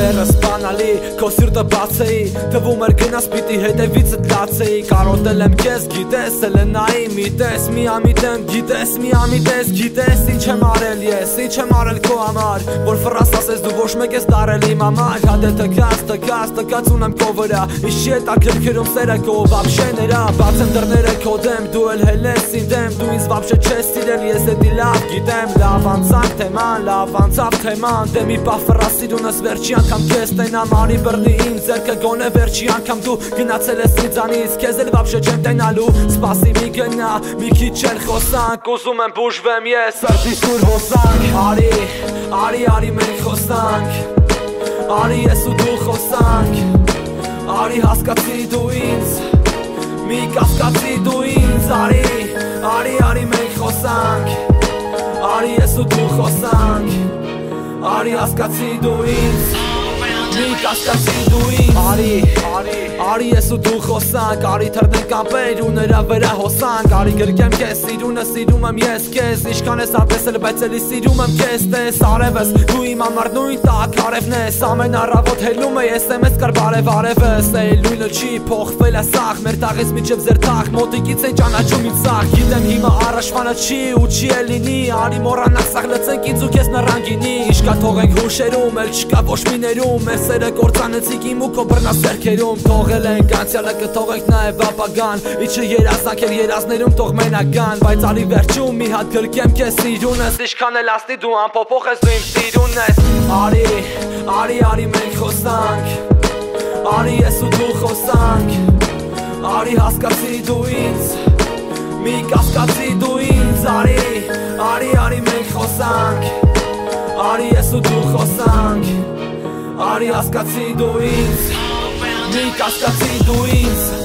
վերս բանալի, քո սիրտը բացեի, թվում էր գնաս պիտի հետևիցդ լացեի, կարոտել եմ քեզ, գիտես, Էլենայի միտես, միամիտեմ, գիտես, միամիտես, գիտես, ինչ եմ արել ես, ինչ եմ արել քո համար, որ ֆրաս ասես դու ոչ մեկ ես դարել իմ համար, հատ է տկած ունեմ քո վրա, ինչ հետաքրքրում սերը քո վաբշե նրա, բացեմ դռները քո դեմ, դու էլ հելես իմ դեմ, դու ինձ վաբշե չես սիրել, ես էդի լավ գիտեմ, լավ անցանք թեման, լավ անցավ թեման, դե մի պահ ֆրաս սիրունս վերջի անգամ քեզ տենամ, արի բռնի ինձ ձեռքը գոնե վերջի անգամ դու գնացել ես ինձանից, քեզ էլ վաբշե չեմ տենալու, սպասի մի գնա, մի քիչ էլ խոսանք, ուզում եմ բուժվեմ ես, սրտիս դուր հոսանք, արի մենք խոսանք, արի ես ու դու խոսանք, արի հասկացի դու ինձ, մի կասկածի դու ինձ, արի մենք խոսանք, արի ես ու դու խոսանք, արի հասկացի դու ինձ, մի կասկածի դու ինձ, արի ես ու դու խոսանք, արի թռնենք կապեր ու նրա վրա հոսանք, արի գրկեմ քեզ սիրունը, սիրում եմ ես քեզ, ինչքան ես ատեսել բայց էլի սիրում եմ քեզ, տես արևս, դու իմ համար նույն տակ արևն ես, ամեն առավոտ հելնում է SMS կար բարև արևս, լույնը չի փոխվել ասախ, մեր տաղից միջև ձեր տաղ, մոտիկից են ճանաչում ինձ սաղ, գիտեմ հիմա առաջվանը չի ու չի էլ լինի, արի մոռանանք սաղ լծենք ինձ ու քեզ նռան գինի, իշկա թողենք հուշերում, էլ չկա ոչ մի ներում, մեր սերը կործանեցիք իմ ու քո բռնած սերքերում, թողել ենք անցյալը կթողենք նաև ապագան, իչը երազանք էլ երազներում թող մենական, բայց արի վերջում մի հատ գրկեմ քեզ սիրունս, ինչքան էլ ասնի դու անփոփոխ ես, դու իմ սիրունն ես, արի մենք խոսանք, արի ես ու դու խոսանք, արի հասկացի դու ինձ, մի կասկածի դու ինձ, արի մենք խոսանք, արի ես ու դու խոսանք, արի հասկացի դու ինձ, մի կասկածի դու ինձ